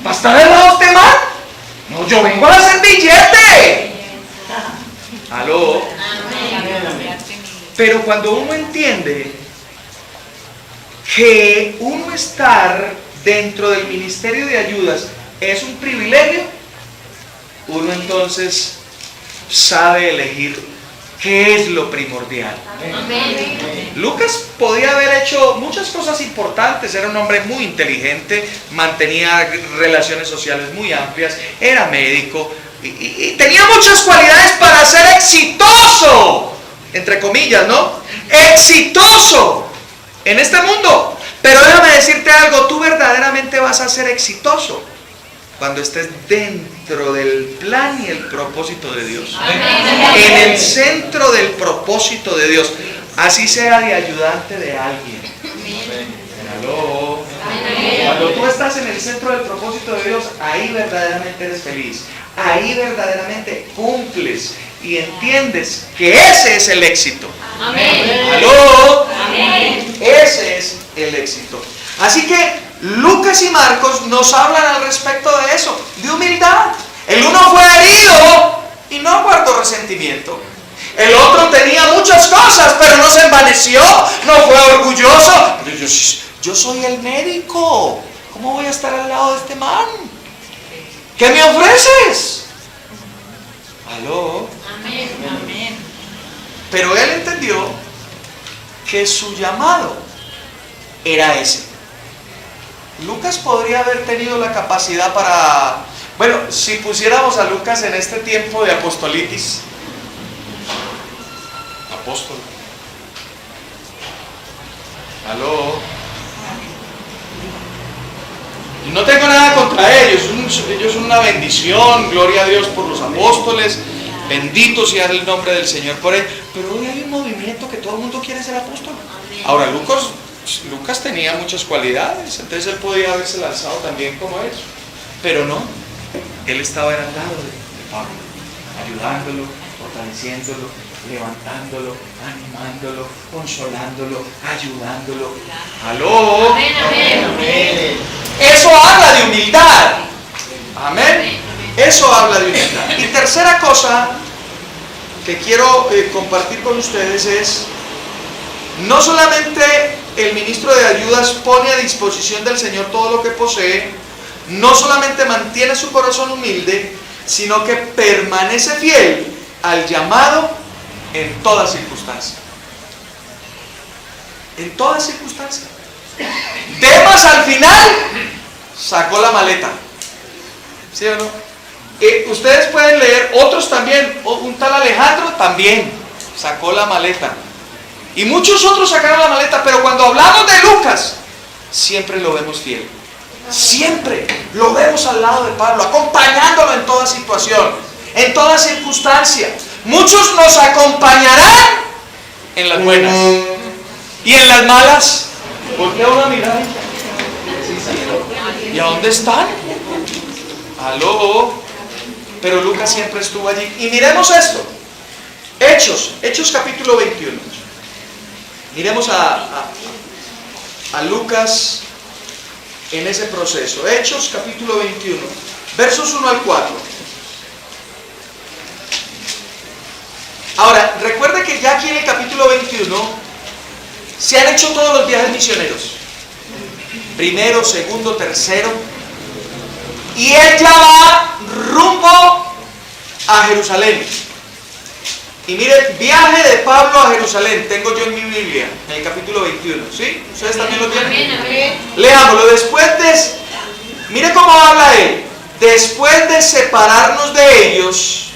¿para estar al lado de este man? No, yo vengo a hacer billete. ¿Aló? Pero cuando uno entiende que uno estar dentro del ministerio de ayudas es un privilegio, uno entonces sabe elegir qué es lo primordial. Amén. Lucas podía haber hecho muchas cosas importantes, era un hombre muy inteligente, mantenía relaciones sociales muy amplias, era médico y tenía muchas cualidades para ser exitoso, entre comillas, ¿no? Exitoso en este mundo. Pero déjame decirte algo, tú verdaderamente vas a ser exitoso cuando estés dentro del plan y el propósito de Dios. Amén. En el centro del propósito de Dios. Así sea de ayudante de alguien. ¿Aló? Cuando tú estás en el centro del propósito de Dios, ahí verdaderamente eres feliz. Ahí verdaderamente cumples y entiendes que ese es el éxito. Amén. ¿Aló? Amén. Ese es el éxito. Así que Lucas y Marcos nos hablan al respecto de eso, de humildad. El uno fue herido y no guardó resentimiento. El otro tenía muchas cosas, pero no se envaneció, no fue orgulloso. Yo soy el médico, ¿cómo voy a estar al lado de este man? ¿Qué me ofreces? ¿Aló? Amén. Amén. Pero él entendió que su llamado era ese. Lucas podría haber tenido la capacidad para... Bueno, si pusiéramos a Lucas en este tiempo de apostolitis, apóstol. ¿Aló? Y no tengo nada contra ellos, ellos son una bendición, gloria a Dios por los apóstoles, bendito sea el nombre del Señor por él. Pero hoy hay un movimiento que todo el mundo quiere ser apóstol. Ahora, Lucas tenía muchas cualidades, entonces él podía haberse lanzado también como ellos, pero no, él estaba al lado de Pablo, ayudándolo, fortaleciéndolo, levantándolo, animándolo, consolándolo, ayudándolo. ¡Aló! Amén, amén, amén. Eso habla de humildad. Amén. Eso habla de humildad. Y tercera cosa que quiero compartir con ustedes es, no solamente el ministro de ayudas pone a disposición del Señor todo lo que posee, no solamente mantiene su corazón humilde, sino que permanece fiel al llamado en toda circunstancia. En toda circunstancia. Demas al final sacó la maleta. ¿Sí o no? Ustedes pueden leer, otros también, un tal Alejandro también sacó la maleta. Y muchos otros sacaron la maleta, pero cuando hablamos de Lucas, siempre lo vemos fiel. Siempre lo vemos al lado de Pablo, acompañándolo en toda situación, en toda circunstancia. Muchos nos acompañarán en las buenas y en las malas. Voltea una mirada. ¿Y a dónde están? Aló. Pero Lucas siempre estuvo allí. Y miremos esto. Hechos capítulo 21. Miremos a Lucas en ese proceso. Hechos capítulo 21, versos 1 al 4. Ahora, recuerde que ya aquí en el capítulo 21 se han hecho todos los viajes misioneros. Primero, segundo, tercero. Y él ya va rumbo a Jerusalén. Y mire, viaje de Pablo a Jerusalén, tengo yo en mi Biblia, en el capítulo 21, ¿sí? ¿Ustedes también lo tienen? Amén, amén. Leámoslo, mire cómo habla él, después de separarnos de ellos,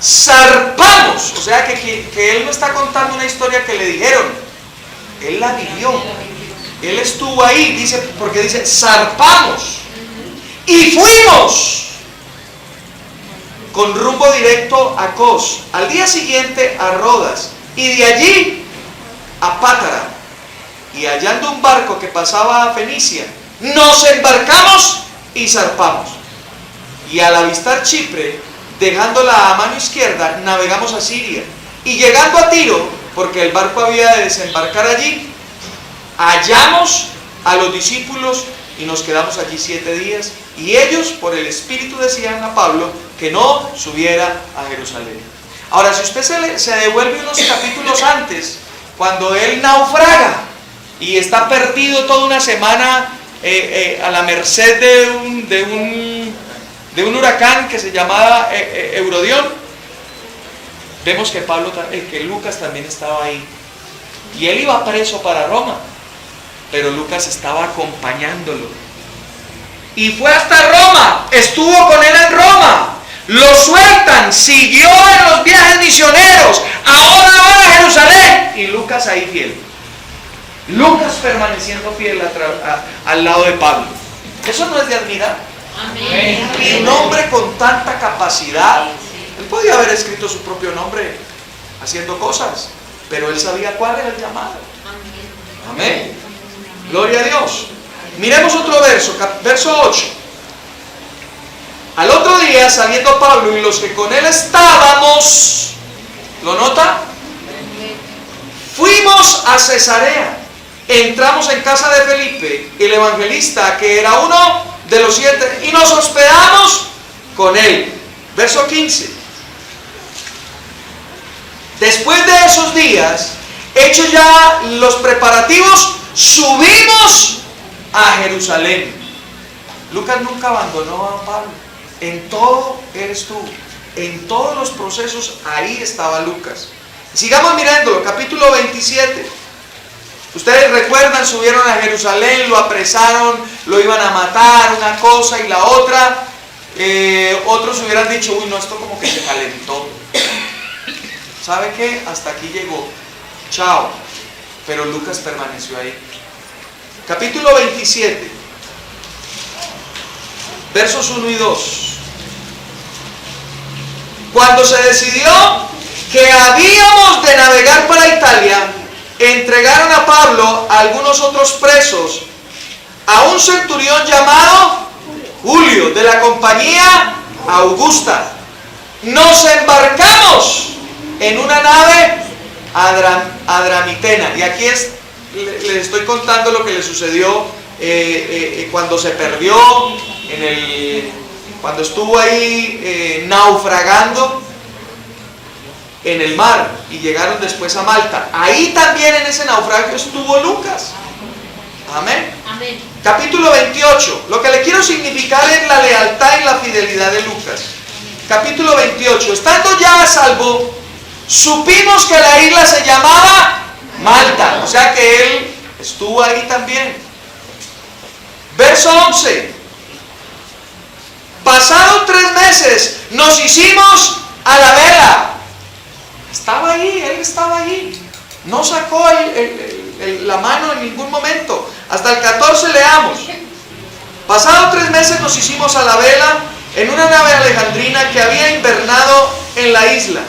zarpamos, o sea que él no está contando una historia que le dijeron, él la vivió, él estuvo ahí, porque dice, zarpamos, y fuimos con rumbo directo a Cos, al día siguiente a Rodas, y de allí a Pátara, y hallando un barco que pasaba a Fenicia, nos embarcamos y zarpamos, y al avistar Chipre, dejándola a mano izquierda, navegamos a Siria, y llegando a Tiro, porque el barco había de desembarcar allí, hallamos a los discípulos y nos quedamos allí 7 días, y ellos por el Espíritu decían a Pablo que no subiera a Jerusalén. Ahora, si usted se devuelve unos capítulos antes, cuando él naufraga y está perdido toda una semana a la merced de un huracán que se llamaba Eurodión, vemos que Lucas también estaba ahí, y él iba preso para Roma, pero Lucas estaba acompañándolo, y fue hasta Roma, estuvo con él en Roma, lo sueltan, siguió en los viajes misioneros, ahora va a Jerusalén, y Lucas ahí fiel, Lucas permaneciendo fiel al lado de Pablo. Eso no es de admirar. Amén. Y un hombre con tanta capacidad, él podía haber escrito su propio nombre haciendo cosas, pero él sabía cuál era el llamado. Amén. Gloria a Dios. Miremos otro verso, verso 8. Al otro día, saliendo Pablo y los que con él estábamos, ¿lo nota? Fuimos a Cesarea, entramos en casa de Felipe, el evangelista, que era uno de los 7, y nos hospedamos con él. Verso 15. Después de esos días, hechos ya los preparativos, subimos a Jerusalén. Lucas nunca abandonó a Pablo. En todo él estuvo. En todos los procesos, ahí estaba Lucas. Sigamos mirándolo, capítulo 27. Ustedes recuerdan, subieron a Jerusalén, lo apresaron, lo iban a matar, una cosa y la otra. Otros hubieran dicho, uy, no, esto como que se calentó. ¿Sabe qué? Hasta aquí llegó. Chao. Pero Lucas permaneció ahí. Capítulo 27, versos 1 y 2. Cuando se decidió que habíamos de navegar para Italia, entregaron a Pablo a algunos otros presos, a un centurión llamado Julio, de la compañía Augusta. Nos embarcamos en una nave adramitena. Y aquí les estoy contando lo que le sucedió cuando se perdió, cuando estuvo ahí naufragando en el mar y llegaron después a Malta. Ahí también en ese naufragio estuvo Lucas. Amén. Amén. Capítulo 28. Lo que le quiero significar es la lealtad y la fidelidad de Lucas. Capítulo 28. Estando ya a salvo, supimos que la isla se llamaba Malta. O sea que él estuvo ahí también. Verso 11. Pasados 3 meses, nos hicimos a la vela. Estaba ahí, él estaba ahí. No sacó la mano en ningún momento. Hasta el 14 leamos. Pasados 3 meses nos hicimos a la vela en una nave alejandrina que había invernado en la isla,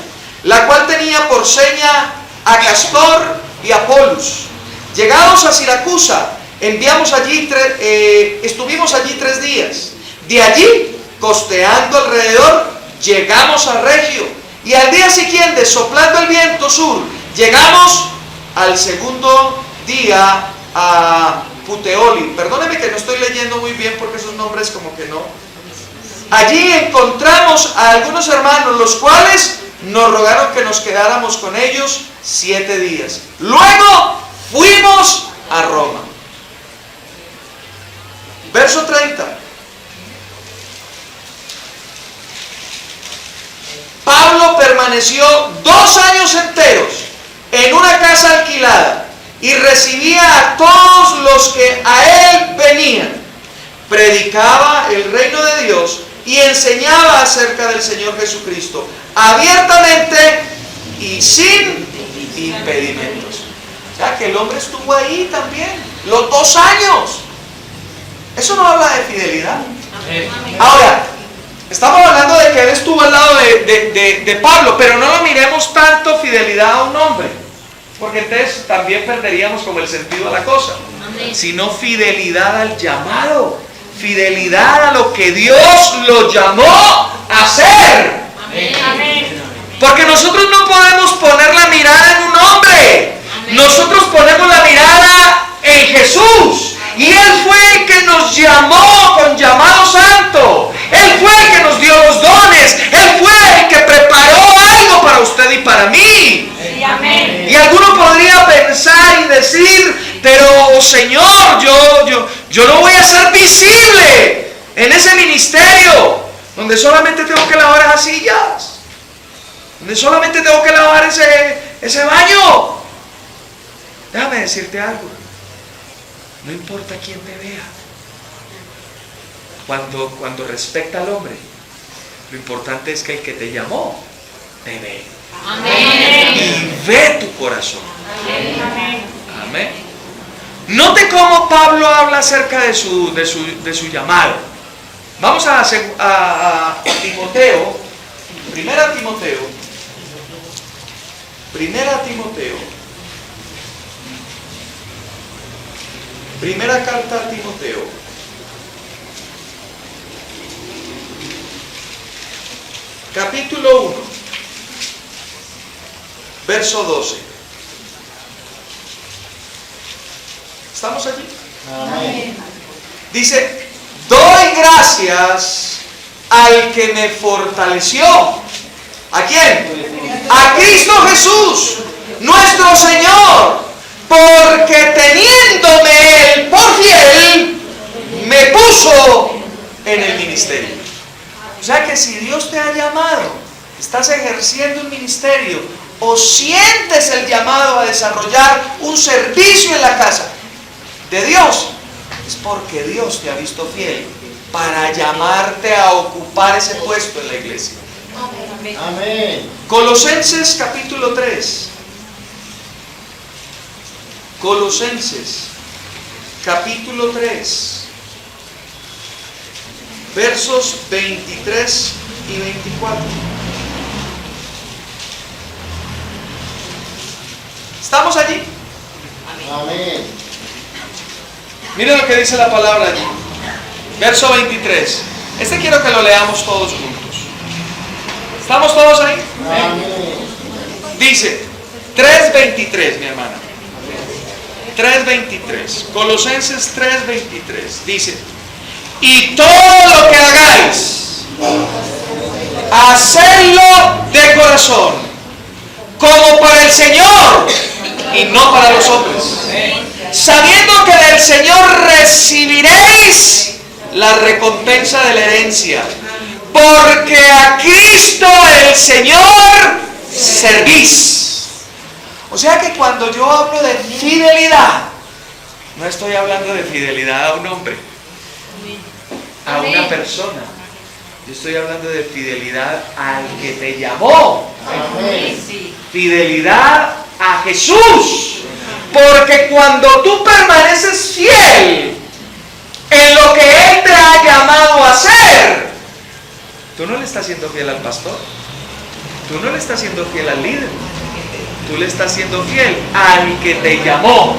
la cual tenía por seña a Castor y a Polus. Llegados a Siracusa, estuvimos allí 3 días. De allí, costeando alrededor, llegamos a Regio. Y al día siguiente, soplando el viento sur, llegamos al segundo día a Puteoli. Perdóneme que no estoy leyendo muy bien porque esos nombres como que no. Allí encontramos a algunos hermanos, los cuales nos rogaron que nos quedáramos con ellos 7 días. Luego fuimos a Roma. Verso 30. Pablo permaneció 2 años enteros en una casa alquilada y recibía a todos los que a él venían. Predicaba el reino de Dios y enseñaba acerca del Señor Jesucristo abiertamente y sin impedimentos. O sea que el hombre estuvo ahí también los 2 años. Eso no habla de fidelidad. Ahora, estamos hablando de que él estuvo al lado de Pablo, pero no lo miremos tanto fidelidad a un hombre, porque entonces también perderíamos como el sentido de la cosa. Amén. Sino fidelidad al llamado, fidelidad a lo que Dios lo llamó a hacer. Amén. Amén. Porque nosotros no podemos poner la mirada en un hombre. Amén. Nosotros ponemos la mirada en Jesús. Y Él fue el que nos llamó con llamado santo. Él fue el que nos dio los dones. Él fue el que preparó algo para usted y para mí. Sí, amén. Y alguno podría pensar y decir, pero Señor, yo no voy a ser visible en ese ministerio donde solamente tengo que lavar esas sillas, donde solamente tengo que lavar ese baño. Déjame decirte algo. No importa quién te vea. Cuando respecta al hombre, lo importante es que el que te llamó te ve. Amén. Y ve tu corazón. Amén. Amén. Note cómo Pablo habla acerca de su llamado. Vamos a Timoteo. Primera Timoteo. Primera carta a Timoteo. Capítulo 1. Verso 12. ¿Estamos allí? Amén. Dice, doy gracias al que me fortaleció. ¿A quién? A Cristo Jesús, nuestro Señor. Porque teniéndome Él por fiel, me puso en el ministerio. O sea que si Dios te ha llamado, estás ejerciendo un ministerio o sientes el llamado a desarrollar un servicio en la casa de Dios, es porque Dios te ha visto fiel para llamarte a ocupar ese puesto en la iglesia. Amén. Colosenses capítulo 3. Colosenses capítulo 3. Versos 23 y 24. ¿Estamos allí? Amén. Miren lo que dice la palabra allí. Verso 23. Este quiero que lo leamos todos juntos. ¿Estamos todos ahí? Amén. Dice 3:23, mi hermana. 3:23. Colosenses 3:23. Dice: y todo lo que hagáis, hacedlo de corazón, como para el Señor y no para los hombres, sabiendo que del Señor recibiréis la recompensa de la herencia, porque a Cristo el Señor servís. O sea que cuando yo hablo de fidelidad, no estoy hablando de fidelidad a un hombre, a una persona. Yo estoy hablando de fidelidad al que te llamó. Amén. Fidelidad a Jesús. Porque cuando tú permaneces fiel en lo que Él te ha llamado a hacer, tú no le estás siendo fiel al pastor, tú no le estás siendo fiel al líder, tú le estás siendo fiel al que te llamó.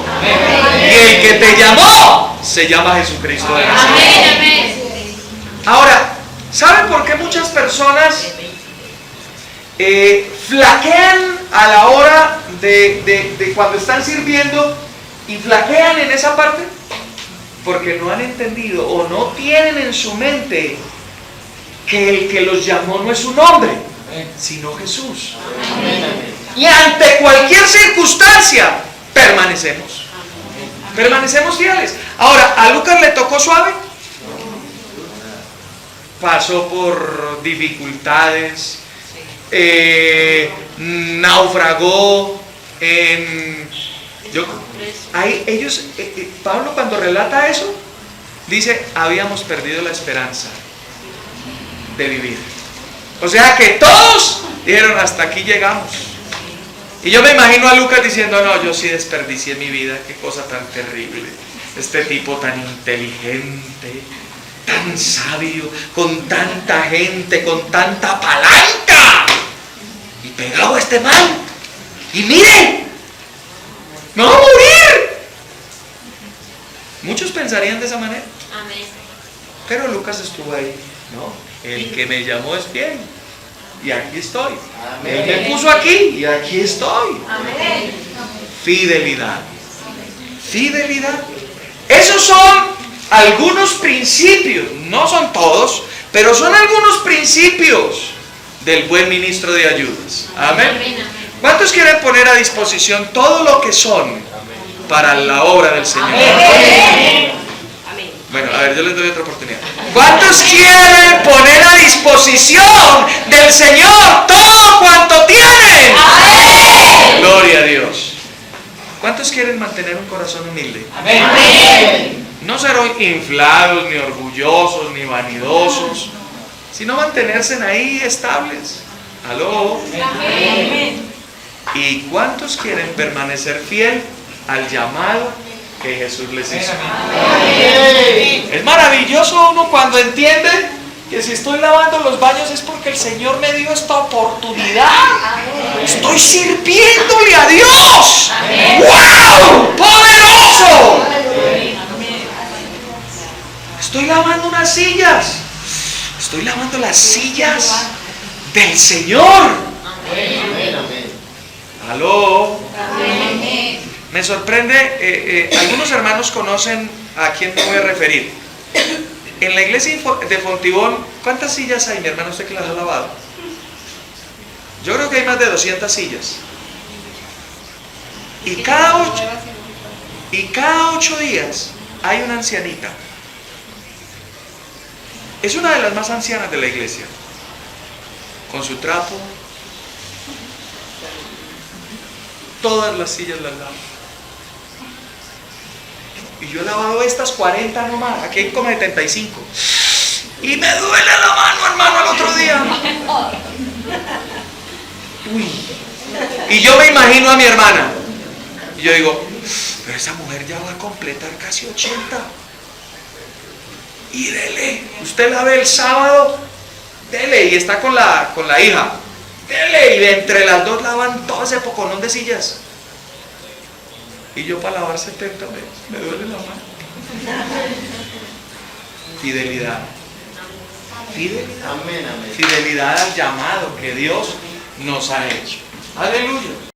Y el que te llamó se llama Jesucristo de Nazaret. Ahora, ¿saben por qué muchas personas flaquean a la hora de cuando están sirviendo y flaquean en esa parte? Porque no han entendido o no tienen en su mente que el que los llamó no es un hombre, sino Jesús. Y ante cualquier circunstancia permanecemos. Permanecemos fieles. Ahora, ¿a Lucas le tocó suave? Pasó por dificultades, naufragó Pablo cuando relata eso, dice, habíamos perdido la esperanza de vivir. O sea que todos dijeron, hasta aquí llegamos. Y yo me imagino a Lucas diciendo, no, yo sí desperdicié mi vida, qué cosa tan terrible. Este tipo tan inteligente, tan sabio, con tanta gente, con tanta palanca, y pegado a este mal, y miren, me va a morir. Muchos pensarían de esa manera. Amén. Pero Lucas estuvo ahí. No, el que me llamó es fiel, y aquí estoy. Él me puso aquí y aquí estoy. Amén. Fidelidad. Fidelidad. Esos son algunos principios, no son todos, pero son algunos principios del buen ministro de ayudas. Amén. ¿Cuántos quieren poner a disposición todo lo que son para la obra del Señor? Amén. Bueno, a ver, yo les doy otra oportunidad. ¿Cuántos quieren poner a disposición del Señor todo cuanto tienen? Amén. Gloria a Dios. ¿Cuántos quieren mantener un corazón humilde? Amén. No ser inflados, ni orgullosos, ni vanidosos, sino mantenerse ahí estables. ¿Aló? Amén. ¿Y cuántos quieren permanecer fiel al llamado que Jesús les hizo? Amén. Es maravilloso uno cuando entiende que si estoy lavando los baños es porque el Señor me dio esta oportunidad. Estoy sirviéndole a Dios. ¡Wow! ¡Poderoso! Estoy lavando unas sillas. Estoy lavando las sillas del Señor. ¿Aló? Me sorprende, algunos hermanos conocen a quién me voy a referir. En la iglesia de Fontibón, ¿cuántas sillas hay, mi hermano, usted que las ha lavado? Yo creo que hay más de 200 sillas. Y cada 8 días hay una ancianita Es una de las más ancianas de la iglesia. Con su trapo. Todas las sillas las lavo. Y yo he lavado estas 40 nomás. Aquí hay como 75. Y me duele la mano, hermano, al otro día. Uy. Y yo me imagino a mi hermana. Y yo digo, pero esa mujer ya va a completar casi 80. Y dele. Usted la ve el sábado. Dele. Y está con la hija. Dele. Y de entre las dos lavan todo ese poconón de sillas. Y yo para lavar 70 me duele la mano. Fidelidad. Fidelidad. Amén, amén. Fidelidad al llamado que Dios nos ha hecho. Aleluya.